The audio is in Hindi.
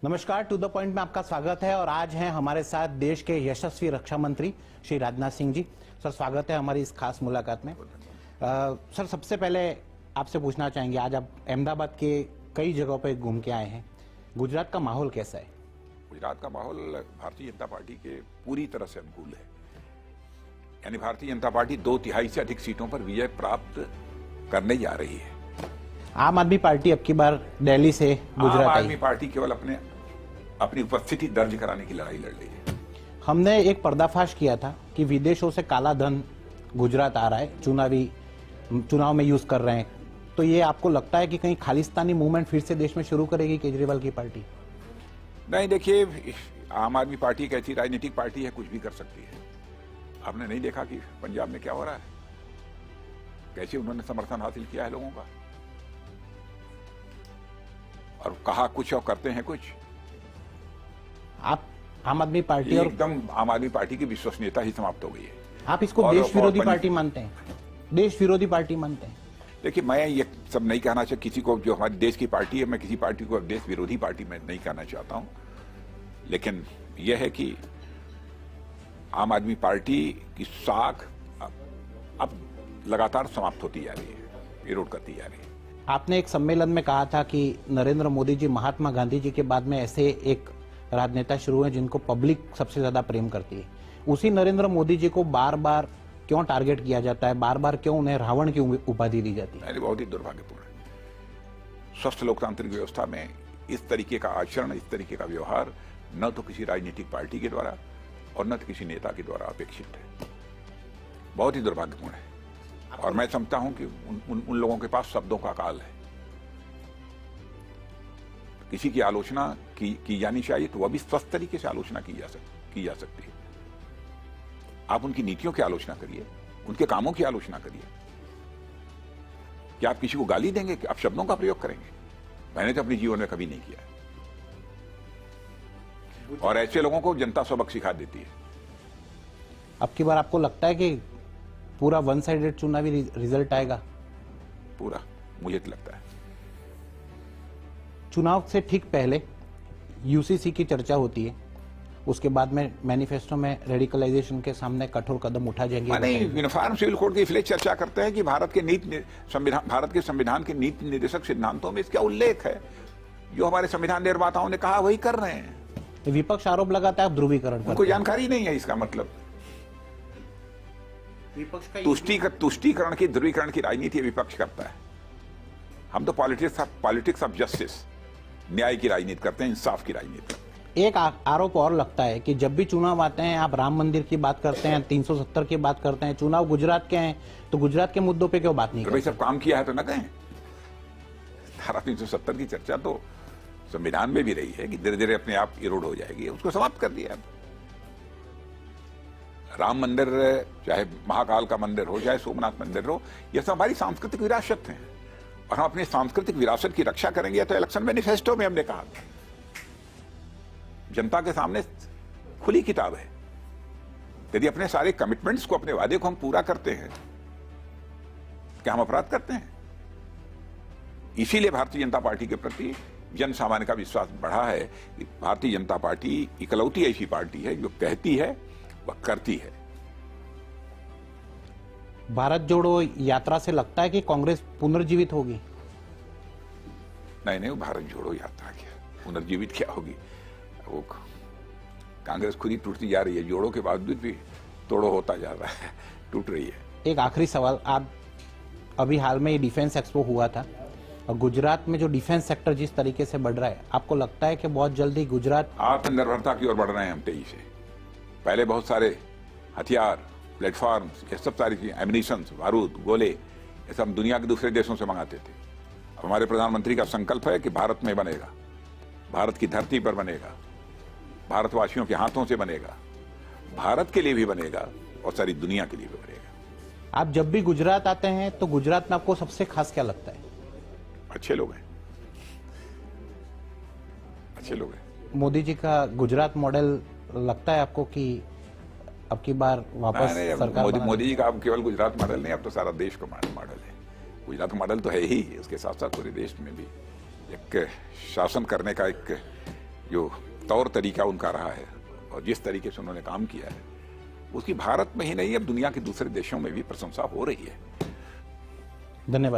नमस्कार, टू द पॉइंट में आपका स्वागत है। और आज हैं हमारे साथ देश के यशस्वी रक्षा मंत्री श्री राजनाथ सिंह जी। सर, स्वागत है हमारी इस खास मुलाकात में। सर, सबसे पहले आपसे पूछना चाहेंगे, आज आप अहमदाबाद के कई जगहों पर घूम के आए हैं, गुजरात का माहौल कैसा है? गुजरात का माहौल भारतीय जनता पार्टी के पूरी तरह से अनुकूल है। यानी भारतीय जनता पार्टी 2/3 से अधिक सीटों पर विजय प्राप्त करने जा रही है। आम आदमी पार्टी अब की बार दिल्ली से गुजरात आई। आम आदमी पार्टी केवल अपनी उपस्थिति दर्ज कराने की लड़ाई लड़ रही है। हमने एक पर्दाफाश किया था कि विदेशों से काला धन गुजरात आ रहा है, चुनाव में यूज कर रहे हैं। तो ये आपको लगता है कि कहीं खालिस्तानी मूवमेंट फिर से देश में शुरू करेगी केजरीवाल की पार्टी? नहीं, देखिए, आम आदमी पार्टी एक ऐसी राजनीतिक पार्टी है, कुछ भी कर सकती है। आपने नहीं देखा कि पंजाब में क्या हो रहा है, कैसे उन्होंने समर्थन हासिल किया है लोगों का, और कहा कुछ और करते हैं कुछ। आप आम आदमी पार्टी और एकदम आम आदमी पार्टी की विश्वसनीयता ही समाप्त हो गई है। आप इसको देश विरोधी पार्टी मानते हैं? देश विरोधी पार्टी मानते हैं? देखिए, मैं ये सब नहीं कहना चाहता किसी को, जो हमारे देश की पार्टी है, मैं किसी पार्टी को देश विरोधी पार्टी में नहीं कहना चाहता हूं। लेकिन यह है कि आम आदमी पार्टी की साख अब लगातार समाप्त होती जा रही है, इरोड करती जा रही है। आपने एक सम्मेलन में कहा था कि नरेंद्र मोदी जी महात्मा गांधी जी के बाद में ऐसे एक राजनेता शुरू हैं जिनको पब्लिक सबसे ज्यादा प्रेम करती है। उसी नरेंद्र मोदी जी को बार बार क्यों टारगेट किया जाता है, बार बार क्यों उन्हें रावण की उपाधि दी जाती है? बहुत ही दुर्भाग्यपूर्ण है। स्वस्थ लोकतांत्रिक व्यवस्था में इस तरीके का आचरण, इस तरीके का व्यवहार न तो किसी राजनीतिक पार्टी के द्वारा और न तो किसी नेता के द्वारा अपेक्षित है। बहुत ही दुर्भाग्यपूर्ण है। और मैं समझता हूं कि उन लोगों के पास शब्दों का अकाल है। किसी की आलोचना की जानी चाहिए तो वह भी स्वस्थ तरीके से आलोचना की जा सकती है। आप उनकी नीतियों की आलोचना करिए, उनके कामों की आलोचना करिए। क्या आप किसी को गाली देंगे कि आप शब्दों का प्रयोग करेंगे? मैंने तो अपने जीवन में कभी नहीं किया है। और ऐसे लोगों को जनता सबक सिखा देती है। अब की बार आपको लगता है कि पूरा वन साइडेड चुनावी रिजल्ट आएगा? पूरा, मुझे तो लगता है। चुनाव से ठीक पहले यूसीसी की चर्चा होती है, उसके बाद में मैनिफेस्टो में रेडिकलाइजेशन के सामने कठोर कदम उठा जाएंगे। नहीं, यूनिफॉर्म सिविल कोड की इसलिए चर्चा करते हैं कि भारत के संविधान के नीति निर्देशक सिद्धांतों में इसका उल्लेख है। जो हमारे संविधान निर्माताओं ने कहा वही कर रहे हैं। विपक्ष आरोप लगाता है आप ध्रुवीकरण पर। उनको जानकारी नहीं है इसका मतलब। विपक्ष का तुष्टीकरण की, ध्रुवीकरण की राजनीति विपक्ष करता है। हम तो पॉलिटिक्स ऑफ जस्टिस, न्याय की राजनीति करते हैं, इंसाफ की राजनीति करते हैं। एक आरोप और लगता है कि जब भी चुनाव आते हैं आप राम मंदिर की बात करते हैं, 370 की बात करते हैं, चुनाव गुजरात के हैं तो गुजरात के मुद्दों पे क्यों बात नहीं करते? भाई, सब काम किया है तो न कहें। धारा 370 की चर्चा तो संविधान में भी रही है कि धीरे धीरे अपने आप इरोड हो जाएगी, उसको समाप्त कर दिया। राम मंदिर, चाहे महाकाल का मंदिर हो, चाहे सोमनाथ मंदिर हो, यह सब हमारी सांस्कृतिक विरासत है। और हम अपनी सांस्कृतिक विरासत की रक्षा करेंगे। तो इलेक्शन मैनिफेस्टो में हमने कहा, जनता के सामने खुली किताब है। यदि अपने सारे कमिटमेंट्स को, अपने वादे को हम पूरा करते हैं, क्या हम अपराध करते हैं? इसीलिए भारतीय जनता पार्टी के प्रति जन सामान्य का विश्वास बढ़ा है कि भारतीय जनता पार्टी इकलौती ऐसी पार्टी है जो कहती है वह करती है। भारत जोड़ो यात्रा से लगता है कि कांग्रेस पुनर्जीवित होगी? नहीं, वो भारत जोड़ो यात्रा क्या पुनर्जीवित क्या होगी? वो कांग्रेस खुद ही टूटती जा रही है। जोड़ो के बावजूद भी तोड़ो होता जा रहा है, टूट रही है। एक आखिरी सवाल, आप अभी हाल में डिफेंस एक्सपो हुआ था और गुजरात में जो डिफेंस सेक्टर जिस तरीके से बढ़ रहा है, आपको लगता है कि बहुत जल्दी गुजरात आत्मनिर्भरता की ओर बढ़ रहे हैं हम तेजी से? पहले बहुत सारे हथियार, प्लेटफॉर्म्स, ये सब सारी चीजें, एमिनिशंस, बारूद, गोले, ये सब दुनिया के दूसरे देशों से मंगाते थे। अब हमारे प्रधानमंत्री का संकल्प है कि भारत में बनेगा, भारत की धरती पर बनेगा, भारतवासियों के हाथों से बनेगा, भारत के लिए भी बनेगा और सारी दुनिया के लिए भी बनेगा। आप जब भी गुजरात आते हैं तो गुजरात में आपको सबसे खास क्या लगता है? अच्छे लोग हैं, अच्छे लोग हैं। मोदी जी का गुजरात मॉडल लगता है आपको कि अब की बार वापस सरकार? मोदी जी का अब केवल गुजरात मॉडल नहीं, अब तो सारा देश का मॉडल है। गुजरात मॉडल तो है ही, उसके साथ साथ पूरे देश में भी एक शासन करने का एक जो तौर तरीका उनका रहा है और जिस तरीके से उन्होंने काम किया है, उसकी भारत में ही नहीं अब दुनिया के दूसरे देशों में भी प्रशंसा हो रही है। धन्यवाद।